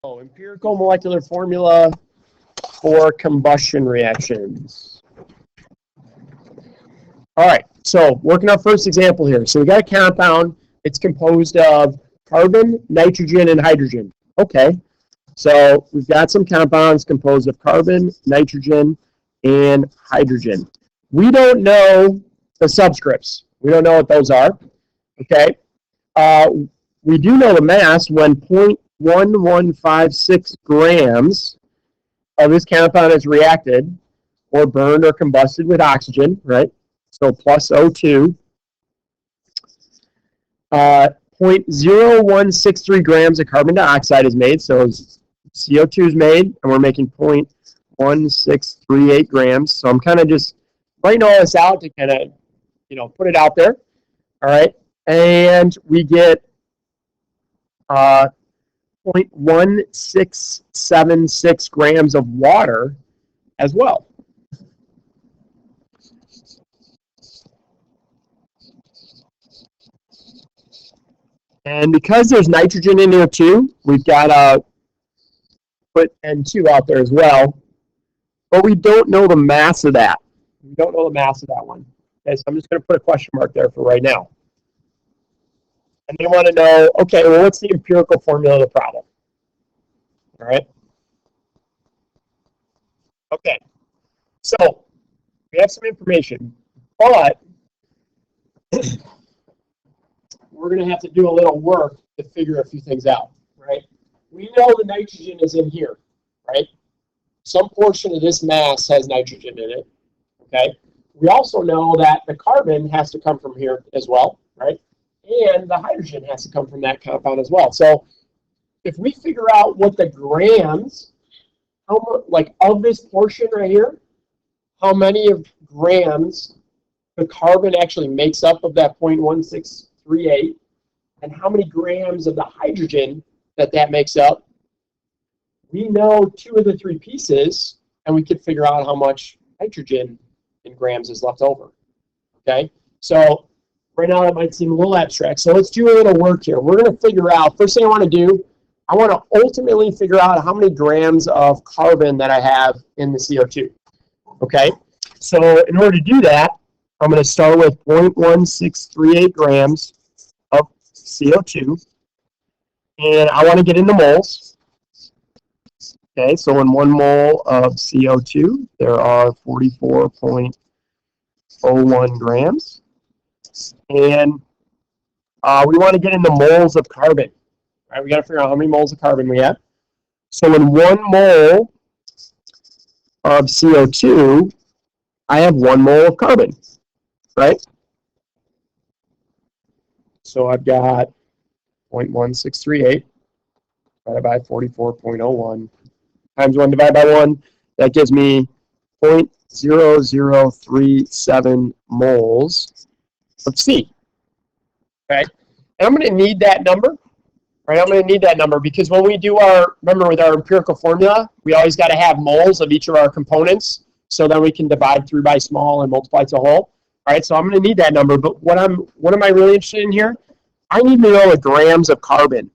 Oh, empirical molecular formula for combustion reactions. All right, so working our first example here. So we got a compound. It's composed of carbon, nitrogen, and hydrogen. Okay, so we've got some compounds composed of carbon, nitrogen, and hydrogen. We don't know the subscripts. We don't know what those are. Okay, we do know the mass when 0.1156 grams of this compound is reacted or burned or combusted with oxygen, right? So plus O2. 0.0163 grams of carbon dioxide is made, so CO2 is made, and we're making 0.1638 grams. So I'm kind of just writing all this out to kind of, put it out there. All right, and we get 0.1676 grams of water as well. And because there's nitrogen in here too, we've got to put N2 out there as well. But we don't know the mass of that. We don't know the mass of that one. Okay, so I'm just going to put a question mark there for right now. And they want to know, okay, well, what's the empirical formula of the problem? All right. Okay. So we have some information, but we're going to have to do a little work to figure a few things out, right? We know the nitrogen is in here, right? Some portion of this mass has nitrogen in it, okay? We also know that the carbon has to come from here as well, right? And the hydrogen has to come from that compound as well. So if we figure out what the grams, of this portion right here, how many of grams the carbon actually makes up of that 0.1638, and how many grams of the hydrogen that makes up, we know two of the three pieces, and we could figure out how much nitrogen in grams is left over. Okay, so right now it might seem a little abstract, so let's do a little work here. We're going to figure out, first thing I want to do, I want to ultimately figure out how many grams of carbon that I have in the CO2. Okay, so in order to do that, I'm going to start with 0.1638 grams of CO2, and I want to get into moles. Okay, so in 1 mole of CO2, there are 44.01 grams. And we want to get into moles of carbon. Right, we got to figure out how many moles of carbon we have. So in 1 mole of CO2, I have 1 mole of carbon, right? So I've got 0.1638 divided by 44.01 times 1 divided by 1. That gives me 0.0037 moles of C. Okay, and I'm going to need that number. Right, I'm going to need that number because when we do remember with our empirical formula, we always got to have moles of each of our components, so then we can divide through by small and multiply to whole. All right, so I'm going to need that number. But what am I really interested in here? I need to know the grams of carbon.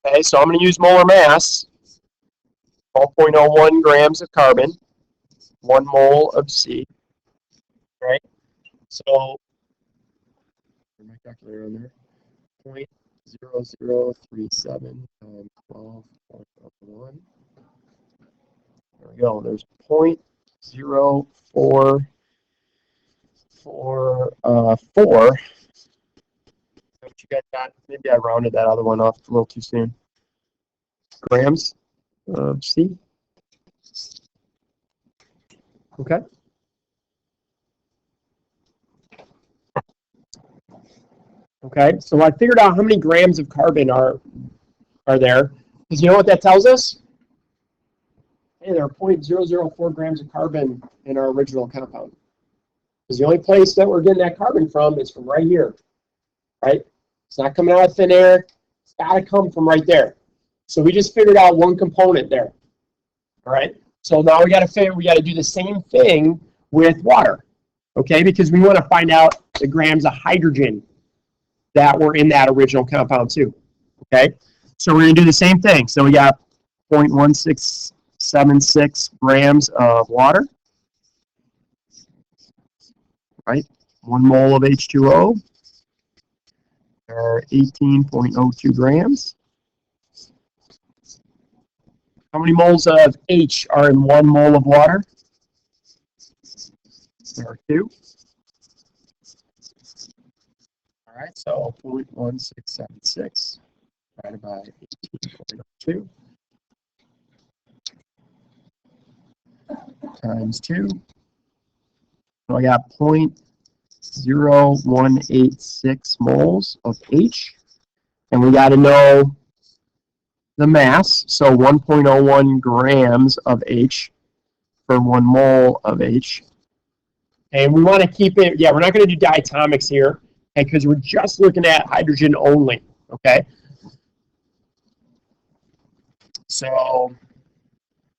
Okay, so I'm going to use molar mass. 12.01 grams of carbon, 1 mole of C. Right, so my calculator on there. 0.0037 times 12.01. There we go. There's 0.0444. What you guys got? Maybe I rounded that other one off a little too soon. Grams of C. Okay. Okay, so I figured out how many grams of carbon are there. Because you know what that tells us? Hey, there are 0.004 grams of carbon in our original compound. Because the only place that we're getting that carbon from is from right here. Right? It's not coming out of thin air. It's got to come from right there. So we just figured out one component there. All right? So now we got to do the same thing with water. Okay? Because we want to find out the grams of hydrogen that were in that original compound too. Okay, So we're going to do the same thing. So we got 0.1676 grams of water, right? 1 mole of H2O, or 18.02 grams. How many moles of H are in 1 mole of water? There are 2. All right, so 0.1676 divided by 18.02 times 2. So I got 0.0186 moles of H. And we got to know the mass, so 1.01 grams of H for 1 mole of H. And we want to keep it, we're not going to do diatomics here, because we're just looking at hydrogen only, okay? So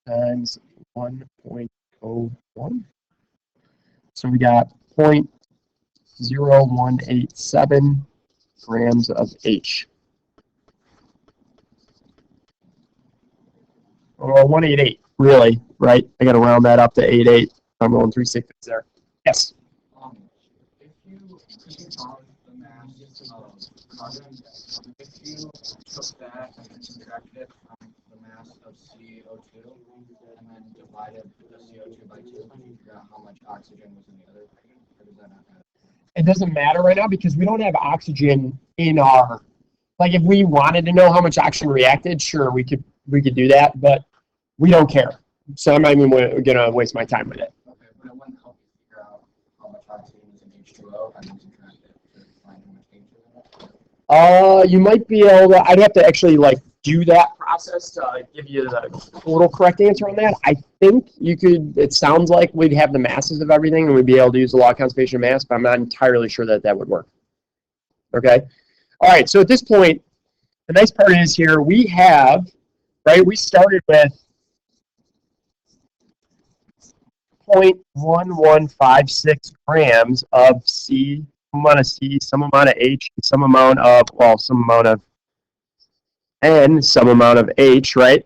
times 1.01. So we got 0.0187 grams of H. Or 188, really, right? I got to round that up to 88. I'm going 3 6 there. Yes? If you found the mass of carbon, if you took that and subtracted it from the mass of CO2 and then divided the CO2 by 2, can you figure out how much oxygen was in the other hydrogen? Or does that not matter? It doesn't matter right now because we don't have oxygen in our, like if we wanted to know how much oxygen reacted, sure, we could do that, but we don't care. So I'm not even going to waste my time with it. Okay, but it wouldn't help you figure out how much oxygen is in H2O and then subtract it to find how much H is in it? You might be able to, I'd have to actually like do that process to give you the total correct answer on that. I think you could, it sounds like we'd have the masses of everything and we'd be able to use the law of conservation of mass, but I'm not entirely sure that that would work. Okay. All right. So at this point, the nice part is here we have, right, we started with 0.1156 grams of C, some amount of C, some amount of H, some amount of, well, some amount of N, some amount of H, right?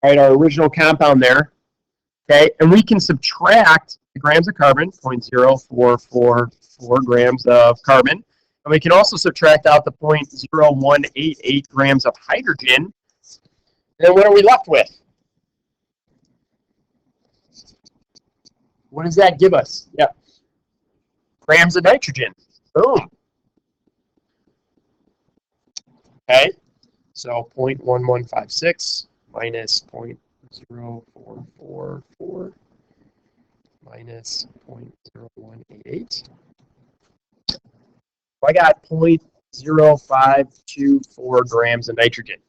Right, our original compound there. Okay, and we can subtract the grams of carbon, 0.0444 grams of carbon. And we can also subtract out the 0.0188 grams of hydrogen. And then what are we left with? What does that give us? Yep. Grams of nitrogen. Boom. Okay. So 0.1156 minus 0.0444 minus 0.0188. So I got 0.0524 grams of nitrogen.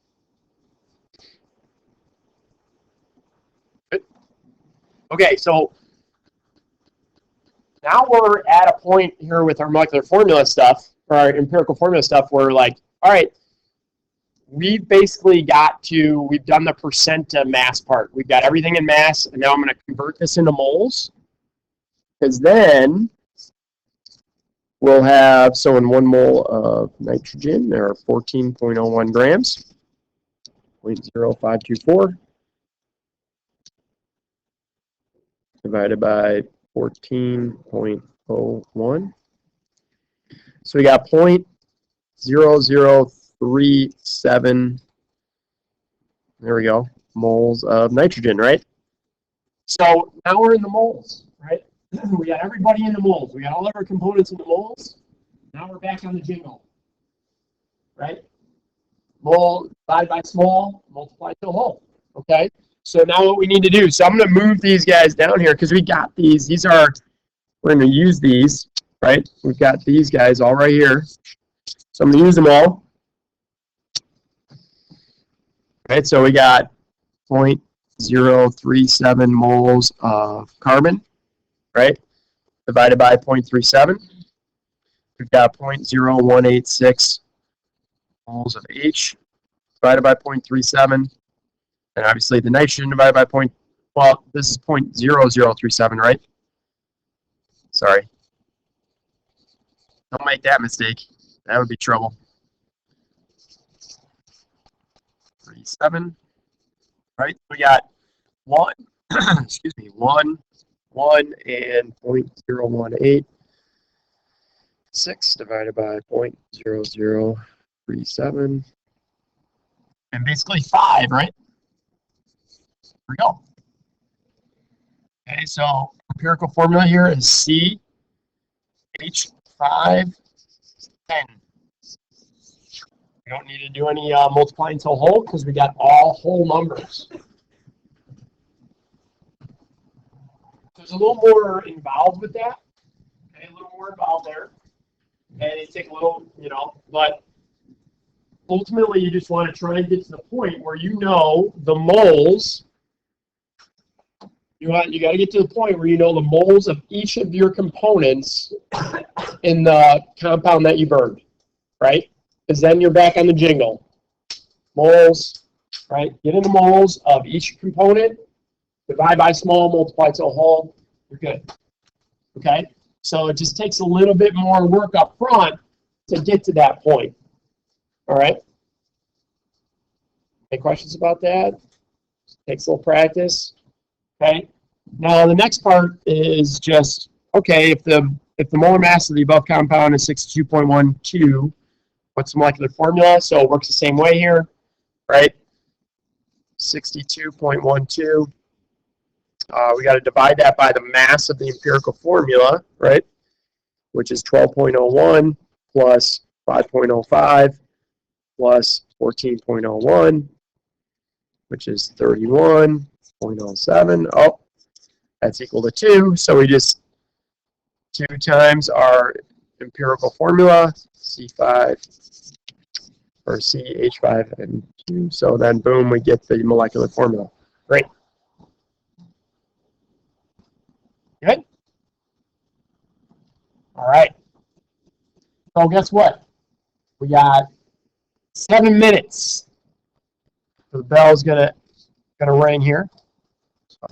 Good. Okay, so now we're at a point here with our molecular formula stuff, or our empirical formula stuff, where we're like, all right, we've basically we've done the percent to mass part. We've got everything in mass, and now I'm going to convert this into moles, because then we'll have, so in 1 mole of nitrogen, there are 14.01 grams, 0.0524, divided by 14.01. So we got 0.0037, there we go, moles of nitrogen, right? So now we're in the moles, right? We got everybody in the moles. We got all of our components in the moles. Now we're back on the jingle, right? Mole divided by small, multiply to whole, okay? So now what we need to do, so I'm going to move these guys down here because we got these. We're going to use these, right? We've got these guys all right here. So I'm going to use them all. Right, so we got 0.037 moles of carbon, right? Divided by 0.37. We've got 0.0186 moles of H divided by 0.37. And obviously the nitrogen divided by this is 0.0037, right? Sorry. Don't make that mistake. That would be trouble. 0.037. Right? We got 1, excuse me, 1, 1, and 0.018. 6 divided by 0.0037. And basically 5, right? Here we go. Okay, so empirical formula here is CH510. We don't need to do any multiplying till whole because we got all whole numbers. There's a little more involved with that. Okay, a little more involved there. And it takes a little, but ultimately you just want to try and get to the point where you know the moles. You got to get to the point where you know the moles of each of your components in the compound that you burned, right? Because then you're back on the jingle. Moles, right? Get in the moles of each component, divide by small, multiply to a whole, you're good. Okay? So it just takes a little bit more work up front to get to that point. All right? Any questions about that? Takes a little practice. Okay? Now the next part is just, okay, if the molar mass of the above compound is 62.12, what's the molecular formula? So it works the same way here, right? 62.12. We got to divide that by the mass of the empirical formula, right? Which is 12.01 plus 5.05 plus 14.01, which is 31.07. Oh, that's equal to 2. So we just 2 times our empirical formula, C5 or CH5 and 2. So then, boom, we get the molecular formula. Great. Good? All right. So guess what? We got 7 minutes. So the bell's gonna ring here. So